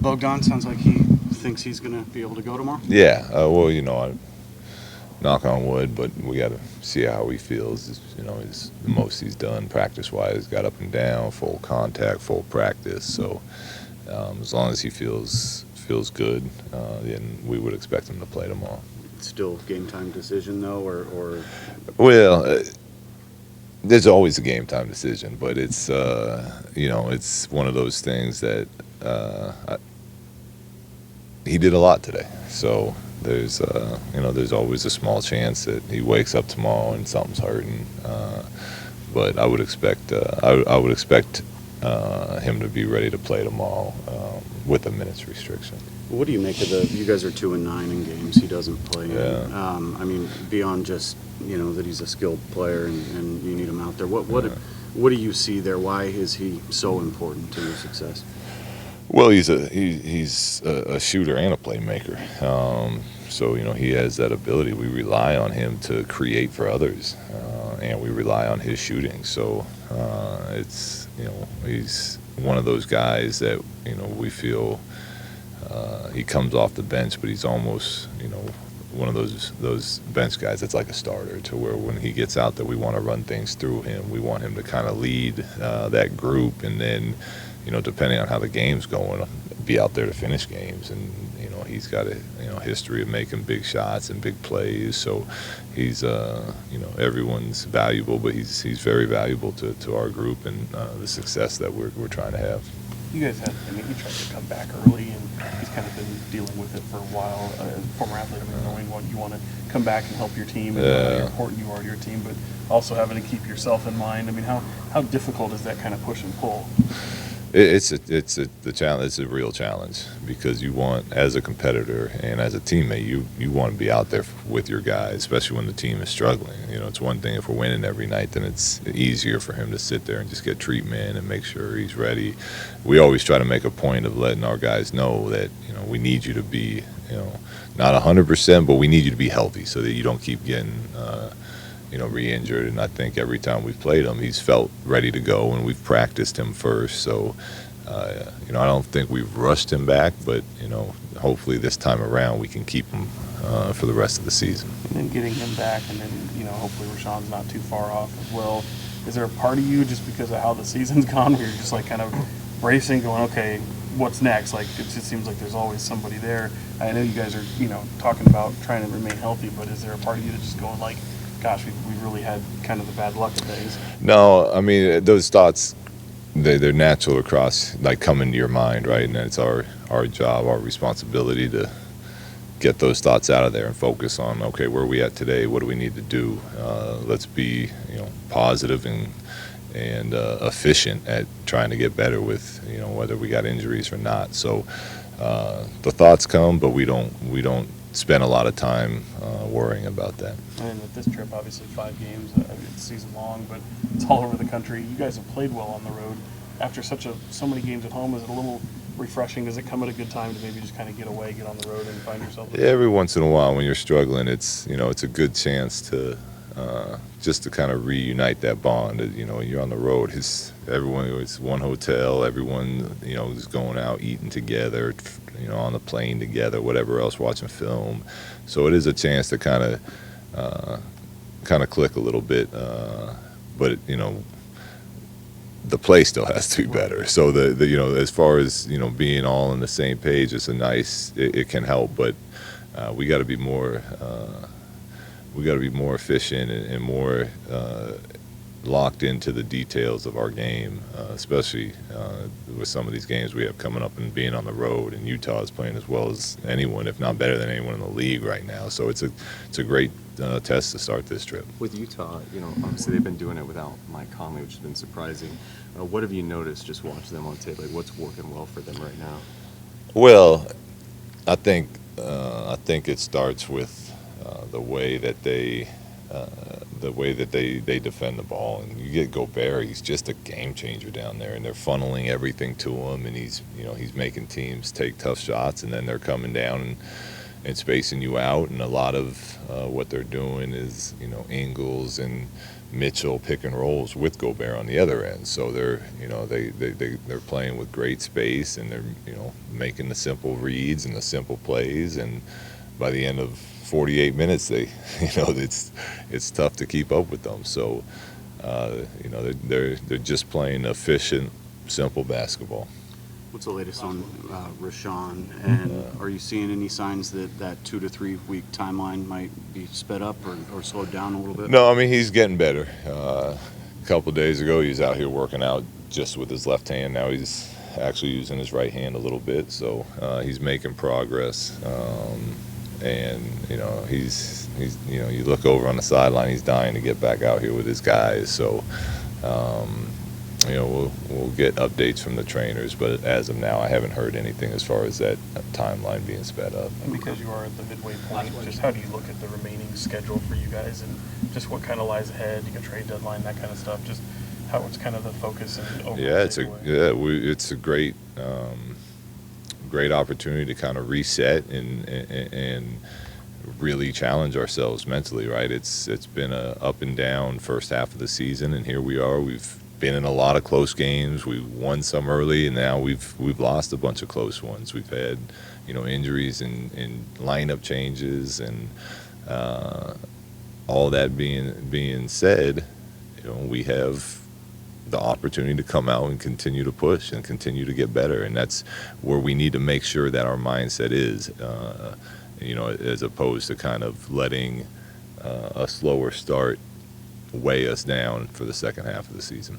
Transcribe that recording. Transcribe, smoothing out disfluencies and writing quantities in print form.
Bogdan, sounds like he thinks he's going to be able to go tomorrow. Yeah, well, I knock on wood, but we got to see how he feels. He's the most he's done practice-wise. Got up and down, full contact, full practice. So as long as he feels good, then we would expect him to play tomorrow. Still game time decision though, or Well, there's always a game time decision, but it's it's one of those things that he did a lot today. So there's always a small chance that he wakes up tomorrow and something's hurting. But I would expect him to be ready to play tomorrow with a minutes restriction. what do you make of you guys are 2-9 in games he doesn't play in? Yeah. I mean, beyond just that he's a skilled player and you need him out there. What do you see there? Why is he so important to your success? Well, he's a shooter and a playmaker. So he has that ability. We rely on him to create for others, and we rely on his shooting. So it's he's one of those guys that we feel he comes off the bench, but he's almost one of those bench guys that's like a starter, to where when he gets out there, we want to run things through him. We want him to kind of lead that group, and then depending on how the game's going, be out there to finish games. And he's got a history of making big shots and big plays. So he's everyone's valuable, but he's very valuable to our group and the success that we're trying to have. You guys had, he tried to come back early, and he's kind of been dealing with it for a while. Former athlete, knowing what you want to come back and help your team and how important you are to your team, but also having to keep yourself in mind. How difficult is that kind of push and pull? It's the challenge. It's a real challenge, because you want, as a competitor and as a teammate, you want to be out there with your guys, especially when the team is struggling. It's one thing if we're winning every night, then it's easier for him to sit there and just get treatment and make sure he's ready. We always try to make a point of letting our guys know that we need you to be not 100%, but we need you to be healthy so that you don't keep getting re-injured. And I think every time we've played him, he's felt ready to go, and we've practiced him first. So, I don't think we've rushed him back, but hopefully this time around we can keep him for the rest of the season. And then getting him back, and then hopefully Richaun's not too far off as well. Is there a part of you, just because of how the season's gone, where you're just like kind of bracing, going, okay, what's next? Like, it just seems like there's always somebody there. I know you guys are talking about trying to remain healthy, but is there a part of you that's just going like, gosh, we really had kind of the bad luck of days? No, those thoughts, they're natural come into your mind, right? And it's our job, our responsibility to get those thoughts out of there and focus on, okay, where are we at today? What do we need to do? Let's be positive and efficient at trying to get better with whether we got injuries or not. So the thoughts come, but we don't spend a lot of time worrying about that. And with this trip, obviously 5 games, it's season long, but it's all over the country. You guys have played well on the road. After so many games at home, is it a little refreshing? Does it come at a good time to maybe just kind of get away, get on the road, and find yourself? Yeah, every once in a while when you're struggling, it's a good chance to just to kind of reunite that bond. You're on the road. It's one hotel. Everyone is going out eating together, on the plane together, whatever else, watching film. So it is a chance to kind of click a little bit. But the play still has to be better. So as far as being all on the same page, it can help, but we got to be more efficient and more locked into the details of our game, especially with some of these games we have coming up and being on the road. And Utah is playing as well as anyone, if not better than anyone in the league right now. So it's a great test to start this trip. With Utah, obviously they've been doing it without Mike Conley, which has been surprising. What have you noticed just watching them on tape? Like, what's working well for them right now? Well, I think it starts with the way that they defend the ball. And you get Gobert, he's just a game changer down there, and they're funneling everything to him, and he's making teams take tough shots, and then they're coming down and spacing you out. And a lot of what they're doing is Ingles and Mitchell pick and rolls with Gobert on the other end. So they're, they're playing with great space, and they're, making the simple reads and the simple plays, and by the end of 48 minutes, they, it's tough to keep up with them. So, they're just playing efficient, simple basketball. What's the latest on Richaun, and are you seeing any signs that that 2 to 3 week timeline might be sped up or slowed down a little bit? No, I mean, he's getting better. A couple of days ago, he was out here working out just with his left hand. Now he's actually using his right hand a little bit, so he's making progress. And he's you look over on the sideline, he's dying to get back out here with his guys. So we'll get updates from the trainers, but as of now, I haven't heard anything as far as that timeline being sped up. And because you are at the midway point, just how do you look at the remaining schedule for you guys, and just what kind of lies ahead? You can trade deadline, that kind of stuff. Just how it's kind of the focus and overall. Yeah, it's a great great opportunity to kind of reset and really challenge ourselves mentally. Right, it's been a up and down first half of the season, and here we are. We've been in a lot of close games. We won some early, and now we've lost a bunch of close ones. We've had injuries and lineup changes, and all that being said, we have the opportunity to come out and continue to push and continue to get better, and that's where we need to make sure that our mindset is, as opposed to kind of letting a slower start weigh us down for the second half of the season.